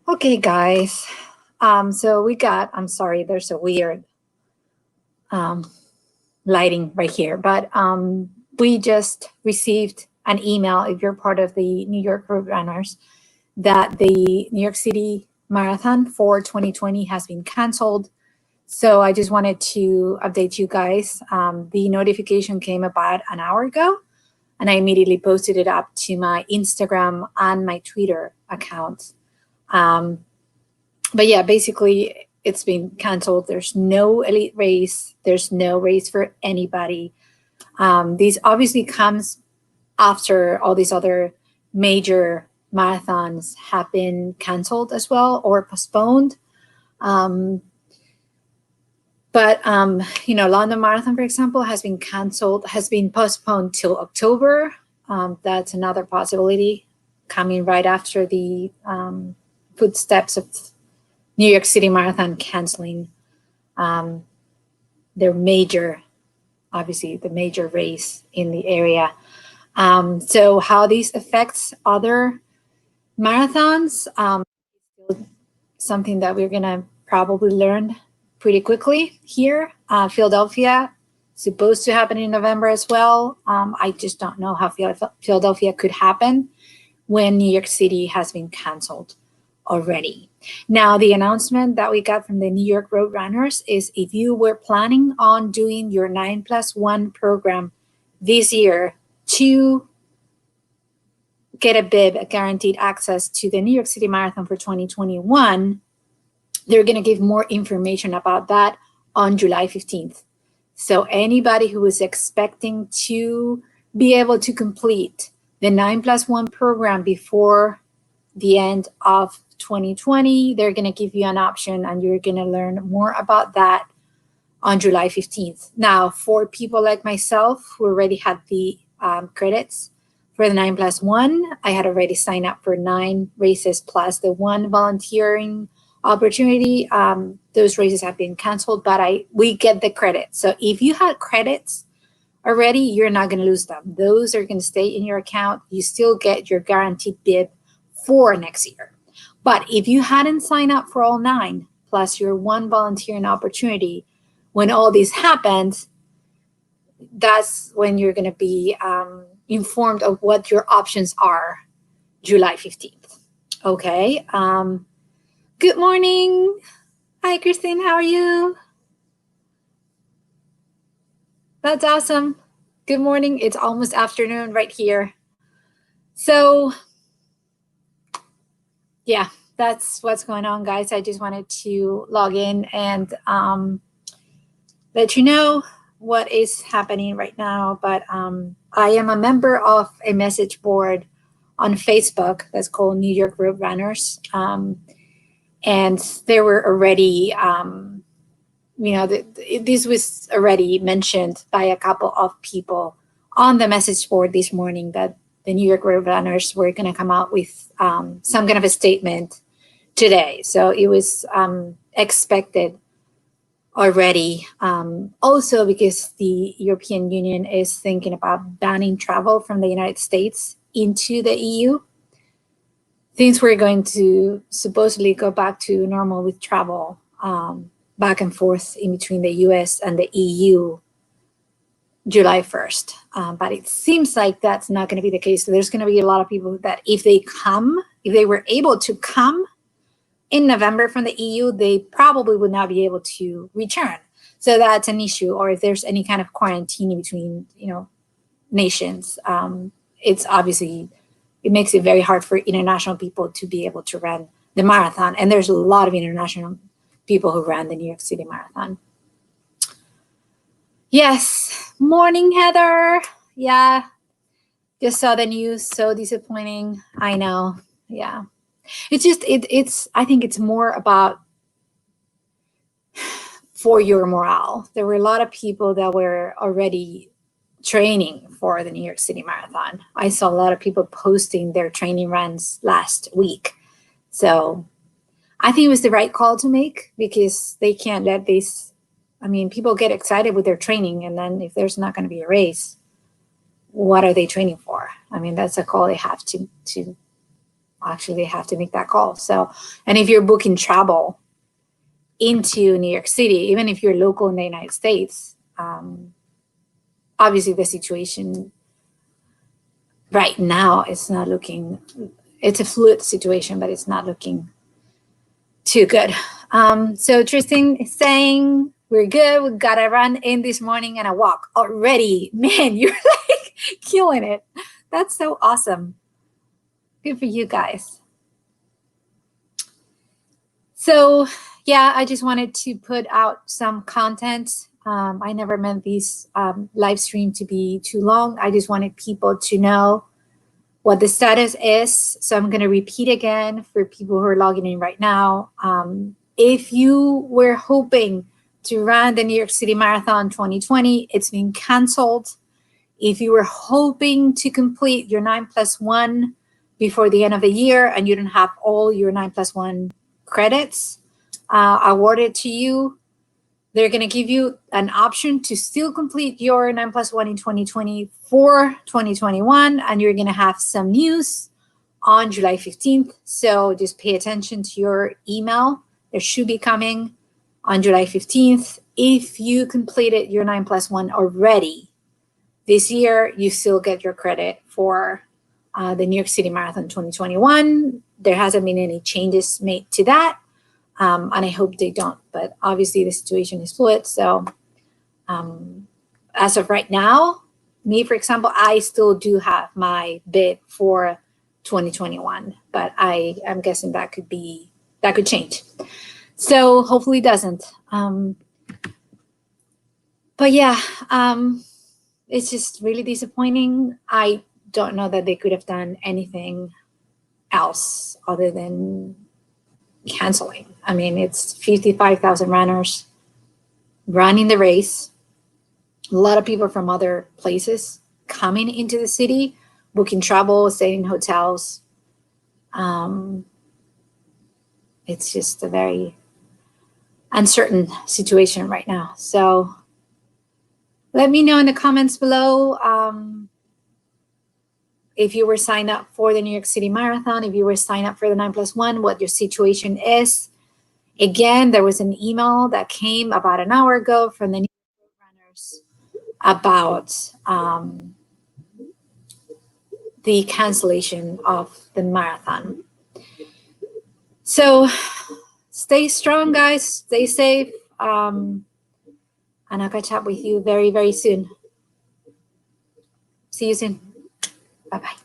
Okay, guys. So we got, I'm sorry, there's a weird lighting right here, but we just received an email, if you're part of the New York Road Runners, that the New York City Marathon for 2020 has been canceled. So I just wanted to update you guys. The notification came about an hour ago, and I immediately posted it up to my Instagram and my Twitter account. But yeah, basically it's been canceled. There's no elite race. There's no race for anybody. These obviously comes after all these other major marathons have been canceled as well or postponed. London Marathon, for example, has been canceled, has been postponed till October. That's another possibility coming right after the footsteps of New York City Marathon canceling their major, obviously the major race in the area. So how this affects other marathons, something that we're gonna probably learn pretty quickly here. Philadelphia, supposed to happen in November as well. I just don't know how Philadelphia could happen when New York City has been canceled already. Now, the announcement that we got from the New York Road Runners is if you were planning on doing your 9+1 program this year to get a bib, a guaranteed access to the New York City Marathon for 2021, they're going to give more information about that on July 15th. So anybody who is expecting to be able to complete the 9+1 program before the end of 2020, they're going to give you an option, and you're going to learn more about that on July 15th. Now, for people like myself who already had the credits for the 9+1, I had already signed up for 9 races plus the 1 volunteering opportunity. Those races have been canceled, but we get the credit. So if you had credits already, you're not going to lose them. Those are going to stay in your account. You still get your guaranteed bib for next year. But if you hadn't signed up for all 9 plus your 1 volunteering opportunity, when all this happens, that's when you're going to be informed of what your options are July 15th. Okay. Good morning. Hi, Christine. How are you? That's awesome. Good morning. It's almost afternoon right here. So yeah, that's what's going on, guys. I just wanted to log in and let you know what is happening right now. But I am a member of a message board on Facebook that's called New York Road Runners. And there were already, this was already mentioned by a couple of people on the message board this morning that the New York Road Runners were going to come out with some kind of a statement today. So it was expected already. Also, because the European Union is thinking about banning travel from the United States into the EU. Things were going to supposedly go back to normal with travel back and forth in between the US and the EU July 1st. But it seems like that's not going to be the case. So there's going to be a lot of people that if they were able to come in November from the EU, they probably would not be able to return. So that's an issue. Or if there's any kind of quarantine in between, nations, it's obviously, it makes it very hard for international people to be able to run the marathon. And there's a lot of international people who ran the New York City Marathon. Yes. Morning, Heather. Yeah. Just saw the news. So disappointing. I know. Yeah. It's just, I think it's more about for your morale. There were a lot of people that were already training for the New York City Marathon. I saw a lot of people posting their training runs last week. So I think it was the right call to make, because they can't let this, people get excited with their training, and then if there's not going to be a race, what are they training for? That's a call they have to actually they have to make that call. So, and if you're booking travel into New York City, even if you're local in the United States, obviously the situation right now is not looking, it's a fluid situation, but it's not looking too good. So Tristan is saying, we're good. We got a run in this morning and a walk already. Man, you're like killing it. That's so awesome. Good for you guys. So yeah, I just wanted to put out some content. I never meant this live stream to be too long. I just wanted people to know what the status is. So I'm going to repeat again for people who are logging in right now. If you were hoping to run the New York City Marathon 2020, it's been canceled. If you were hoping to complete your 9+1 before the end of the year and you don't have all your 9+1 credits awarded to you, they're going to give you an option to still complete your 9+1 in 2020 for 2021, and you're going to have some news on July 15th. So just pay attention to your email. There should be coming on July 15th. If you completed your 9+1 already this year, you still get your credit for the New York City Marathon 2021. There hasn't been any changes made to that. And I hope they don't, but obviously the situation is fluid. So as of right now, me, for example, I still do have my bid for 2021, but I'm guessing that could change. So hopefully it doesn't. But yeah, it's just really disappointing. I don't know that they could have done anything else other than canceling. I mean, it's 55,000 runners running the race. A lot of people from other places coming into the city, booking travel, staying in hotels. It's just a very uncertain situation right now. So let me know in the comments below if you were signed up for the New York City Marathon, if you were signed up for the 9+1, what your situation is. Again, there was an email that came about an hour ago from the New York runners about the cancellation of the marathon. So stay strong, guys. Stay safe. And I'll catch up with you very, very soon. See you soon. Bye-bye.